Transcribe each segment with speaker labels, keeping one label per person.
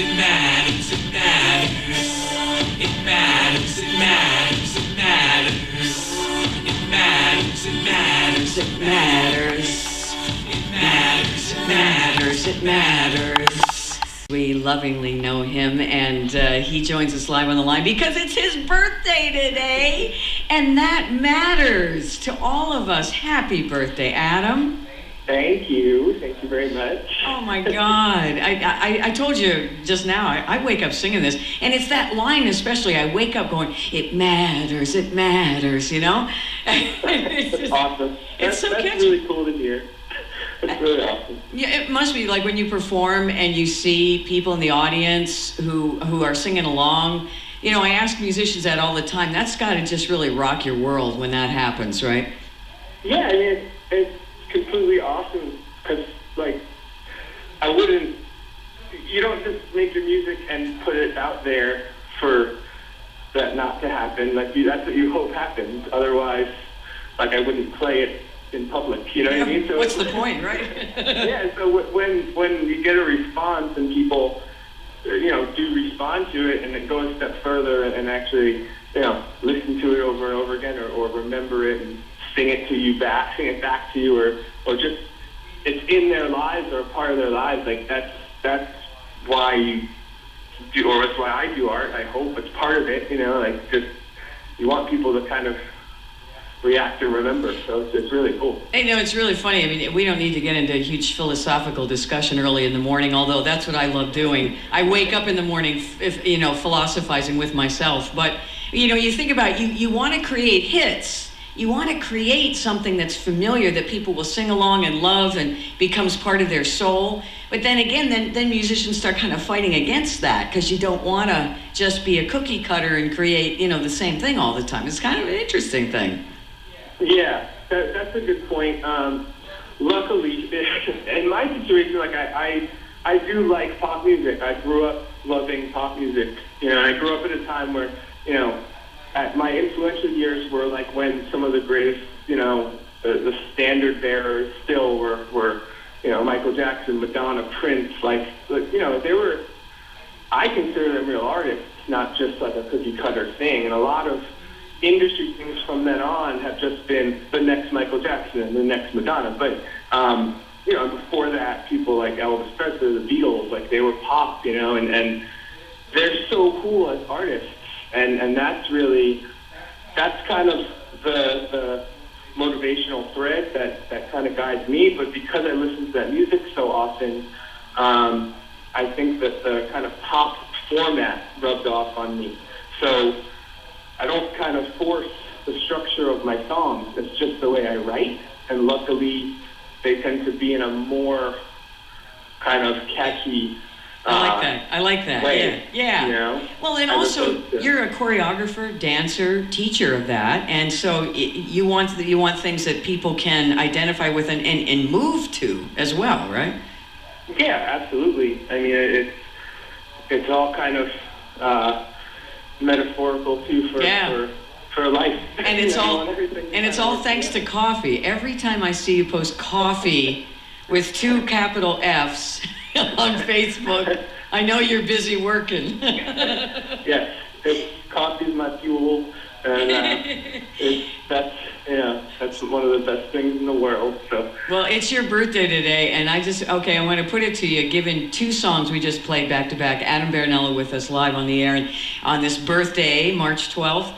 Speaker 1: it matters, it matters. It matters, it matters, it matters. It matters, it matters, it matters. It matters, it matters, it matters.
Speaker 2: We lovingly know him, and he joins us live on the line because it's his birthday today, and that matters to all of us. Happy birthday, Adam.
Speaker 3: Thank you very much.
Speaker 2: Oh my God, I told you just now, I wake up singing this, and it's that line especially, I wake up going, it matters, you know?
Speaker 3: It's just, awesome.
Speaker 2: It's so
Speaker 3: that's
Speaker 2: catchy.
Speaker 3: Really cool to hear. It's really awesome.
Speaker 2: Yeah, it must be like when you perform and you see people in the audience who are singing along. You know, I ask musicians that all the time. That's got to just really rock your world when that happens, right?
Speaker 3: Yeah, I mean, it's completely awesome because, like, you don't just make your music and put it out there for that not to happen. Like, that's what you hope happens. Otherwise, like, I wouldn't play it in public, you know what I mean? So
Speaker 2: what's the point, right?
Speaker 3: Yeah, so when you get a response and people, you know, do respond to it and then go a step further and actually, you know, listen to it over and over again or remember it and sing it back to you or just it's in their lives or a part of their lives, like that's why you do, or that's why I do art. I hope it's part of it, you know, like just you want people to kind of react and remember, so it's really cool.
Speaker 2: Hey, no, it's really funny. I mean, we don't need to get into a huge philosophical discussion early in the morning, although that's what I love doing. I wake up in the morning, philosophizing with myself. But, you know, you think about you want to create hits. You want to create something that's familiar that people will sing along and love and becomes part of their soul. But then again, then musicians start kind of fighting against that because you don't want to just be a cookie cutter and create, you know, the same thing all the time. It's kind of an interesting thing.
Speaker 3: Yeah, that's a good point. Luckily, in my situation, like I do like pop music. I grew up loving pop music. You know, I grew up at a time where, you know, at my influential years were like when some of the greatest, you know, the standard bearers still were, you know, Michael Jackson, Madonna, Prince. Like, you know, they were. I consider them real artists, not just like a cookie cutter thing. And a lot of industry things from then on have just been the next Michael Jackson and the next Madonna. But, you know, before that, people like Elvis Presley, the Beatles, like they were pop, you know, and they're so cool as artists. And that's kind of the motivational thread that kind of guides me. But because I listen to that music so often, I think that the kind of pop format rubbed off on me. So I don't kind of force the structure of my songs. It's just the way I write. And luckily, they tend to be in a more kind of catchy
Speaker 2: I like that.
Speaker 3: way,
Speaker 2: Yeah.
Speaker 3: You know?
Speaker 2: Well, and also you're a choreographer, dancer, teacher of that, and so you want things that people can identify with and move to as well, right?
Speaker 3: Yeah, absolutely. I mean, it's all kind of metaphorical too for life.
Speaker 2: And it's all thanks to coffee. Every time I see you post coffee with 2 capital F's on Facebook, I know you're busy working.
Speaker 3: Yes, coffee's my fuel, and that's one of the best things in the world. So.
Speaker 2: Well, it's your birthday today, and I want to put it to you, given 2 songs we just played back to back, Adam Baranello with us live on the air and on this birthday, March 12th.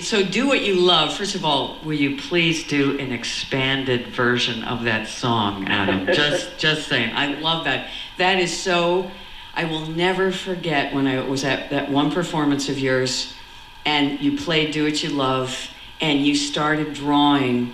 Speaker 2: So do what you love. First of all, will you please do an expanded version of that song, Adam? Just saying. I love that. That is so, I will never forget when I was at that one performance of yours and you played Do What You Love and you started drawing.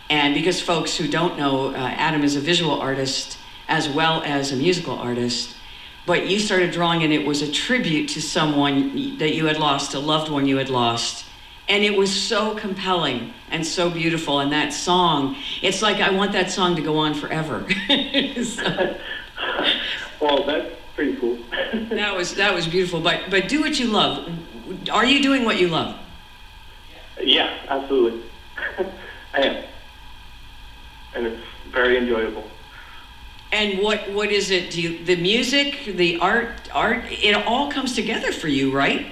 Speaker 2: And because folks who don't know, Adam is a visual artist as well as a musical artist. But you started drawing, and it was a tribute to someone that you had lost, a loved one you had lost. And it was so compelling and so beautiful. And that song, it's like I want that song to go on forever.
Speaker 3: Well, that's pretty cool.
Speaker 2: That was beautiful. But do what you love. Are you doing what you love?
Speaker 3: Yeah, absolutely. I am. And it's very enjoyable.
Speaker 2: And what is it? The music, the art, it all comes together for you, right?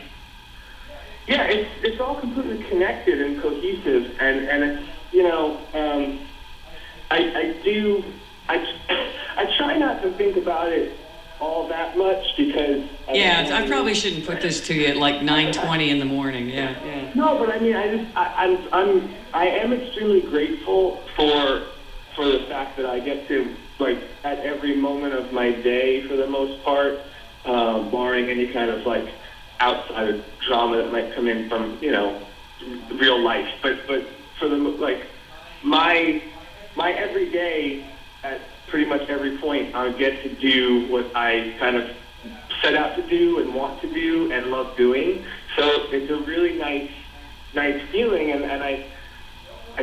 Speaker 3: Yeah, it's all completely connected and cohesive, and it's, I try not to think about it all that much because
Speaker 2: I probably shouldn't put this to you at like 9:20 in the morning. Yeah.
Speaker 3: No, but I mean, I am extremely grateful for the fact that I get to, like, at every moment of my day, for the most part, barring any kind of like outside drama that might come in from real life, but for the like my everyday, at pretty much every point, I get to do what I kind of set out to do and want to do and love doing. So it's a really nice feeling, and I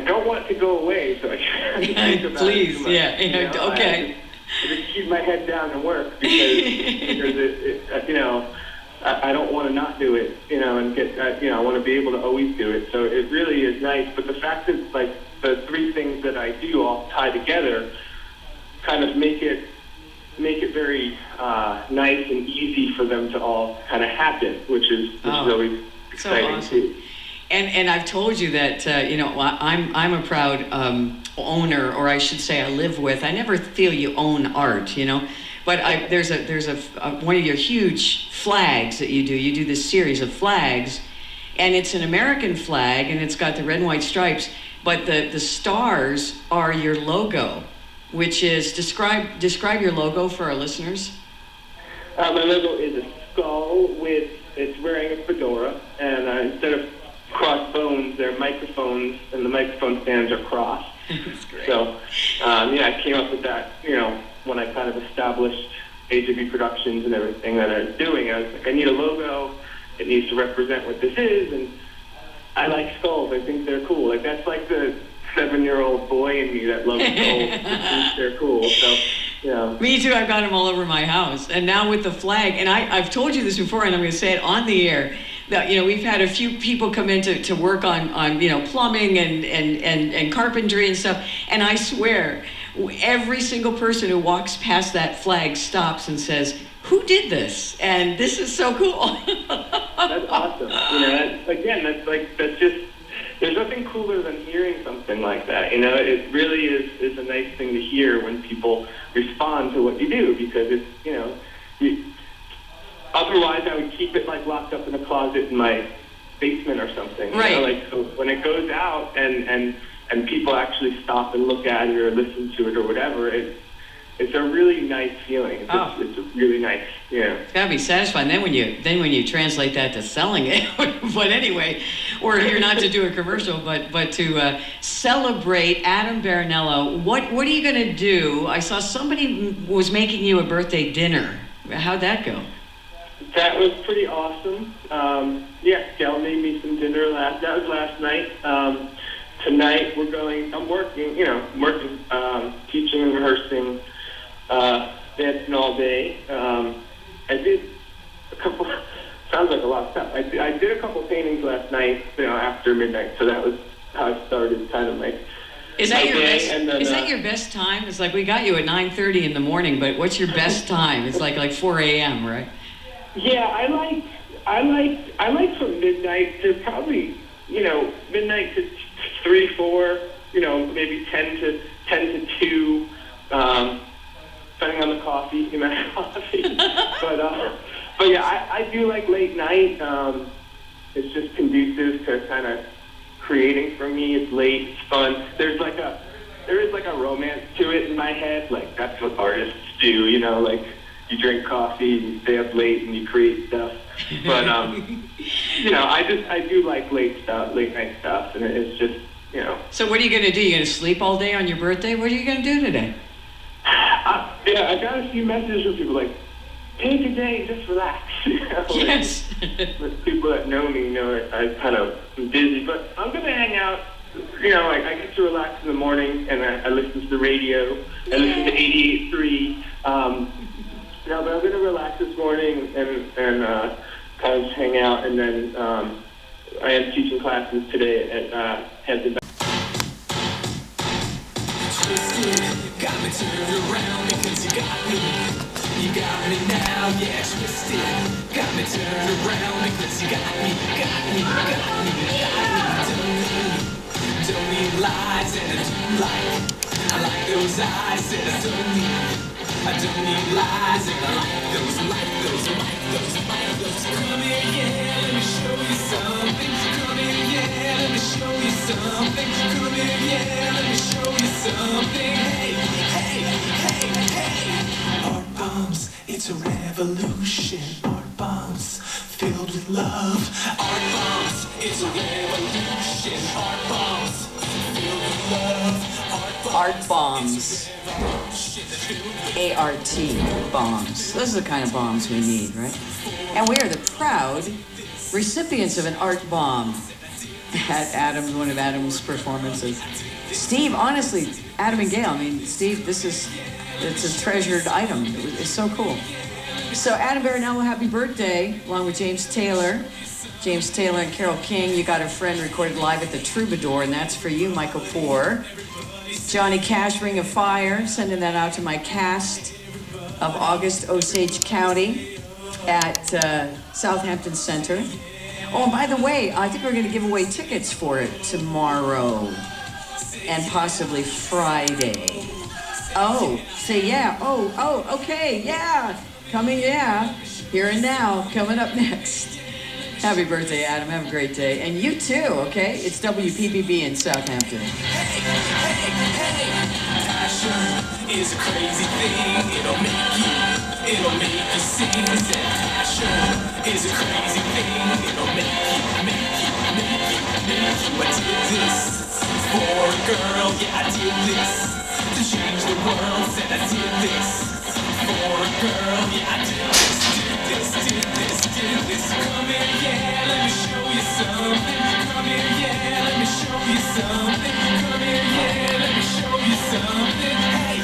Speaker 3: don't want it to go away. So I can't think about
Speaker 2: Please,
Speaker 3: it too much,
Speaker 2: okay.
Speaker 3: I just keep my head down and work because I don't want to not do it, and get I want to be able to always do it. So it really is nice. But the fact that, like, the three things that I do all tie together kind of make it very nice and easy for them to all kind of happen, which is always exciting.
Speaker 2: So awesome. And I've told you that I'm a proud owner, or I should say I live with. I never feel you own art, but there's a one of your huge flags that you do. You do this series of flags, and it's an American flag, and it's got the red and white stripes, but the stars are your logo, which is describe your logo for our listeners.
Speaker 3: My logo is a skull it's wearing a fedora, and instead of crossbones, they're microphones, and the microphone stands are crossed.
Speaker 2: That's great.
Speaker 3: So, I came up with that, when I kind of established AJB Productions and everything that I was doing. I was like, I need a logo. It needs to represent what this is, and I like skulls. I think they're cool. Like, that's like the 7-year-old boy in me that loves skulls. I think they're cool. So,
Speaker 2: Me too. I've got them all over my house. And now with the flag, and I've told you this before, and I'm going to say it on the air, that we've had a few people come in to work on plumbing and carpentry and stuff, and I swear every single person who walks past that flag stops and says, "Who did this?" And this is so cool.
Speaker 3: That's awesome. That's just, there's nothing cooler than hearing something like that. It really is a nice thing to hear when people respond to what you do, because it's otherwise, I would keep it, like, locked up in a closet in my basement or something.
Speaker 2: Right.
Speaker 3: So when it goes out and people actually stop and look at it or listen to it or whatever, it's a really nice feeling. It's a really nice,
Speaker 2: It's gotta be satisfying. Then when you translate that to selling it, but anyway, we're here not to do a commercial, but to celebrate Adam Baranello. What are you gonna do? I saw somebody was making you a birthday dinner. How'd that go?
Speaker 3: That was pretty awesome. Gail made me some dinner that was last night. Tonight I'm working, teaching and rehearsing, dancing all day. I did a couple, sounds like a lot of stuff. I did a couple paintings last night, after midnight, so that was how I started kind of my
Speaker 2: Is that your
Speaker 3: day.
Speaker 2: best?
Speaker 3: And then,
Speaker 2: is that your best time? It's like we got you at 9:30 in the morning, but what's your best time? It's like 4 a.m., right?
Speaker 3: Yeah, I like from midnight to probably, midnight to 3, 4, maybe 10 to 2, depending on the coffee, But yeah, I do like late night. It's just conducive to kind of creating for me. It's late, it's fun. There is like a romance to it in my head. Like, that's what artists do, like, you drink coffee and you stay up late and you create stuff. But I do like late night stuff, and it's just,
Speaker 2: So what are you gonna do? You gonna sleep all day on your birthday? What are you gonna do today?
Speaker 3: I got a few messages from people like, take a day, just relax.
Speaker 2: Yes.
Speaker 3: With people that know me know I kind of am busy, but I'm gonna hang out. I get to relax in the morning, and I listen to the radio. I listen to 88.3. But I'm gonna relax this morning and kind of just hang out, and then I am teaching classes today at Hampton.
Speaker 1: Twisted, got me turned around because 'cause you got me now, yeah, twisted. Got me turned around because you got me. Don't need lies and I like those eyes and I don't need lies and I like those. Come here, yeah, let me show you something. Come here, yeah, let me show you something. Come here, yeah, let me show you something. Hey. Art bombs, it's a revolution. Art bombs, filled with love. Art bombs, it's a revolution. Art bombs, filled with love.
Speaker 2: Art bombs. A-R-T bombs. Those are the kind of bombs we need, right? And we are the proud recipients of an art bomb at Adam's, one of Adam's performances. Steve, honestly, Adam and Gail, I mean, Steve, it's a treasured item. It's so cool. So Adam Baranello, happy birthday, along with James Taylor. James Taylor and Carole King. You got a friend recorded live at the Troubadour, and that's for you, Michael Poore. Johnny Cash, Ring of Fire, sending that out to my cast of August, Osage County at Southampton Center. Oh, and by the way, I think we're going to give away tickets for it tomorrow and possibly Friday. Oh, say yeah. Oh, okay, yeah. Coming, yeah. Here and now, coming up next. Happy birthday, Adam. Have a great day. And you too, okay? It's WPPB in Southampton.
Speaker 1: Hey, passion is a crazy thing. It'll make you sing. Passion is a crazy thing. It'll make you. I did this for a girl. Yeah, I did this to change the world. Said I did this for a girl. Yeah, I did this. Come here, yeah, let me show you something. Come here, yeah, let me show you something. Come here, yeah, let me show you something. Hey.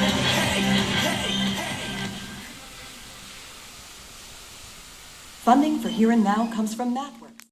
Speaker 4: Funding for Here and Now comes from Math